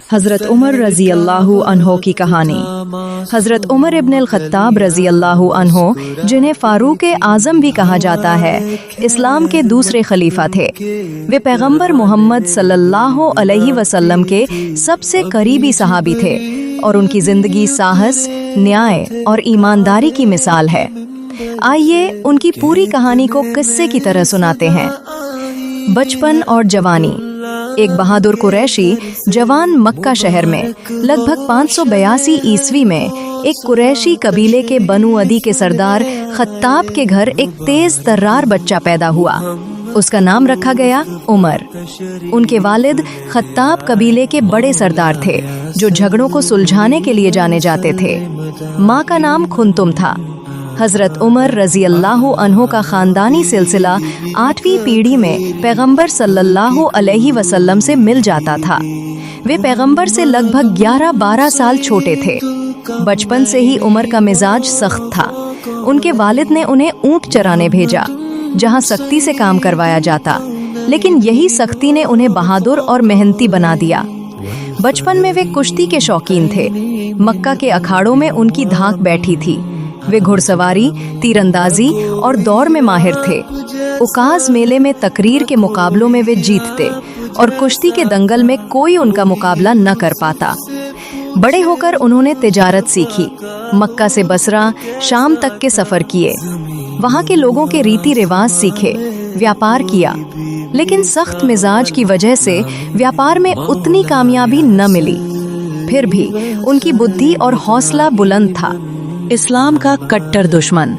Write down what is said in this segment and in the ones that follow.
हज़रत उमर रज़ी अल्लाहु अन्हो की कहानी। हज़रत उमर इब्न अल-खत्ताब रज़ी अल्लाहु अन्हो, जिन्हें फ़ारूक आज़म भी कहा जाता है, इस्लाम के दूसरे खलीफा थे। वे पैगंबर मोहम्मद सल्लल्लाहु अलैहि वसल्लम के सबसे करीबी सहाबी थे और उनकी ज़िंदगी साहस, न्याय और ईमानदारी की मिसाल है। आइए उनकी पूरी कहानी को किस्से की तरह सुनाते हैं। बचपन और जवानी। एक बहादुर कुरैशी जवान मक्का शहर में लगभग 582 ईस्वी में एक कुरैशी कबीले के बनु अदी के सरदार खत्ताब के घर एक तेज तर्रार बच्चा पैदा हुआ। उसका नाम रखा गया उमर। उनके वालिद खत्ताब कबीले के बड़े सरदार थे जो झगड़ों को सुलझाने के लिए जाने जाते थे। माँ का नाम खुंतुम था। हज़रत उमर रज़ी अल्लाहु अन्हो का ख़ानदानी सिलसिला 8वीं पीढ़ी में पैगंबर सल्लल्लाहु अलैहि वसल्लम से मिल जाता था। वे पैगंबर से लगभग 11-12 साल छोटे थे। बचपन से ही उमर का मिजाज सख्त था। उनके वालिद ने उन्हें ऊँट चराने भेजा, जहाँ सख्ती से काम करवाया जाता, लेकिन यही सख्ती ने उन्हें बहादुर और मेहनती बना दिया। बचपन में वे कुश्ती के शौकीन थे। मक्का के अखाड़ों में उनकी धाक बैठी थी। वे घुड़सवारी, तीरंदाजी और दौड़ में माहिर थे। उकाज मेले में तकरीर के मुकाबलों में वे जीतते और कुश्ती के दंगल में कोई उनका मुकाबला न कर पाता। बड़े होकर उन्होंने तिजारत सीखी। मक्का से बसरा, शाम तक के सफ़र किए। वहाँ के लोगों के रीति रिवाज सीखे, व्यापार किया। लेकिन सख्त मिजाज की वजह से व्यापार में उतनी कामयाबी न मिली। फिर भी उनकी बुद्धि और हौसला बुलंद था। इस्लाम का कट्टर दुश्मन।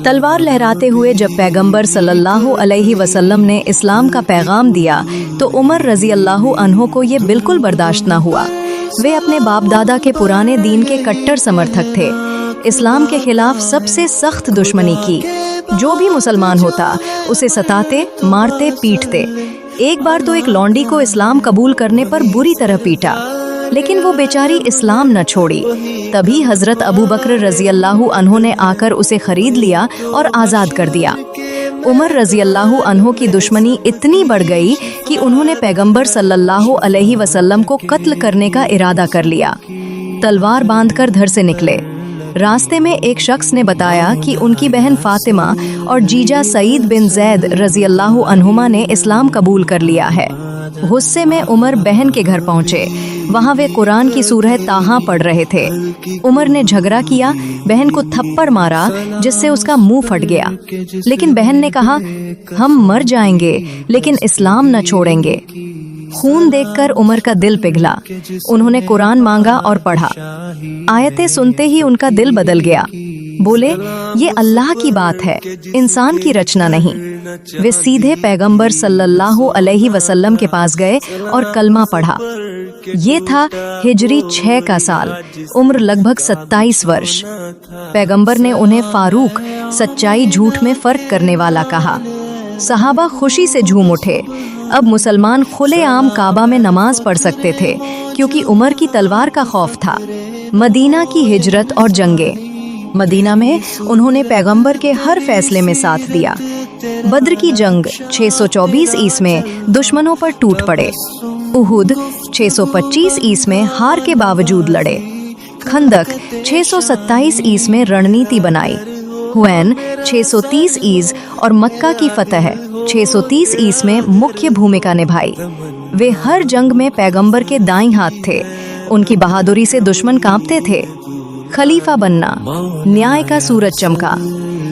तलवार लहराते हुए जब पैगंबर सल्लल्लाहु अलैहि वसल्लम ने इस्लाम का पैगाम दिया तो उमर रज़ी अल्लाहु अन्हो को ये बिल्कुल बर्दाश्त न हुआ। वे अपने बाप दादा के पुराने दीन के कट्टर समर्थक थे। इस्लाम के खिलाफ सबसे सख्त दुश्मनी की। जो भी मुसलमान होता उसे सताते, मारते, पीटते। एक बार तो एक लौंडी को इस्लाम कबूल करने पर बुरी तरह पीटा, लेकिन वो बेचारी इस्लाम न छोड़ी। तभी हज़रत अबू बकर रज़ी अल्लाहु अन्हो ने आकर उसे खरीद लिया और आज़ाद कर दिया। उमर रज़ी अल्लाहु अन्हो की दुश्मनी इतनी बढ़ गई कि उन्होंने पैगंबर सल्लल्लाहु अलैहि वसल्लम को कत्ल करने का इरादा कर लिया। तलवार बांधकर घर से निकले। रास्ते में एक शख्स ने बताया कि उनकी बहन फातिमा और जीजा सईद बिन जैद रज़ी अल्लाहु अन्हुमा ने इस्लाम कबूल कर लिया है। गुस्से में उमर बहन के घर पहुंचे। वहां वे कुरान की सूरह ताहा पढ़ रहे थे। उमर ने झगड़ा किया, बहन को थप्पड़ मारा जिससे उसका मुंह फट गया। लेकिन बहन ने कहा, हम मर जाएंगे लेकिन इस्लाम न छोड़ेंगे। खून देखकर उमर का दिल पिघला। उन्होंने कुरान मांगा और पढ़ा। आयतें सुनते ही उनका दिल बदल गया। बोले, ये अल्लाह की बात है, इंसान की रचना नहीं। वे सीधे पैगंबर सल्लल्लाहु अलैहि वसल्लम के पास गए और कलमा पढ़ा। ये था हिजरी 6 का साल, उम्र लगभग 27 वर्ष। पैगंबर ने उन्हें फारूक, सच्चाई झूठ में फर्क करने वाला कहा। सहाबा खुशी से झूम उठे। अब मुसलमान खुलेआम काबा में नमाज पढ़ सकते थे क्योंकि उमर की तलवार का खौफ था। मदीना की हिजरत और जंगे। मदीना में उन्होंने पैगंबर के हर फैसले में साथ दिया। बद्र की जंग 624 ईस में दुश्मनों पर टूट पड़े। उहुद 625 ईस में हार के बावजूद लड़े। खंदक 627 ईस में रणनीति बनाई। हुनैन 630 ईस और मक्का की फतह 630 ईस में मुख्य भूमिका निभाई। वे हर जंग में पैगंबर के दाईं हाथ थे। उनकी बहादुरी से दुश्मन कांपते थे। खलीफा बनना। न्याय का सूरज चमका।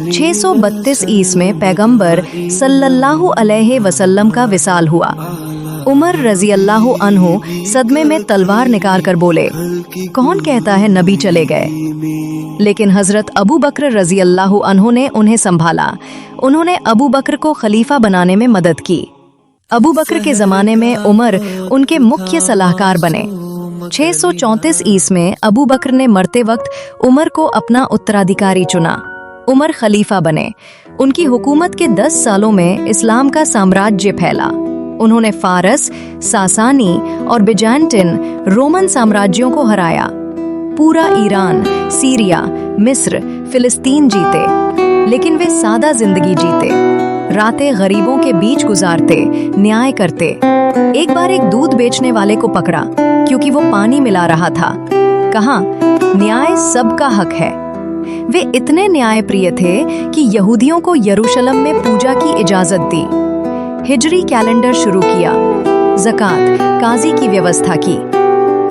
632 ईस में पैगंबर सल्लल्लाहु अलैहि वसल्लम का विसाल हुआ। उमर रज़ी अल्लाहु अन्हु सदमे में तलवार निकाल कर बोले, कौन कहता है नबी चले गए। लेकिन हज़रत अबू बकर रज़ी अल्लाहु अन्हु ने उन्हें संभाला। उन्होंने अबू बकर को खलीफा बनाने में मदद की। अबू बकर के ज़माने में उमर उनके मुख्य सलाहकार बने। 634 ईस में अबू बकर ने मरते वक्त उमर को अपना उत्तराधिकारी चुना। उमर खलीफा बने। उनकी हुकूमत के 10 सालों में इस्लाम का साम्राज्य फैला। उन्होंने फारस, सासानी और बिजान्टिन रोमन साम्राज्यों को हराया। पूरा ईरान, सीरिया, मिस्र, फिलिस्तीन जीते। लेकिन वे सादा जिंदगी जीते। रातें गरीबों के बीच गुजारते, न्याय करते। ایک बार एक दूध बेचने वाले को पकड़ा क्योंकि वो पानी मिला रहा था। कहा, न्याय सबका हक है। वे इतने न्यायप्रिय थे कि यहूदियों को यरूशलेम में पूजा की इजाजत दी, हिजरी कैलेंडर शुरू किया, ज़कात, काजी की व्यवस्था की।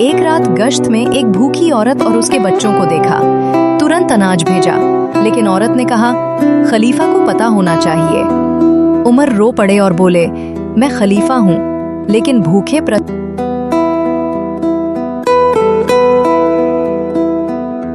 एक रात गश्त में एक भूखी औरत और उसके बच्चों को देखा, तुरंत अनाज भेजा, लेकिन औरत ने कहा, खलीफा को पता होना चाहिए। उमर रो पड़े और बोले, मैं खलीफा हूँ, लेकिन भूखे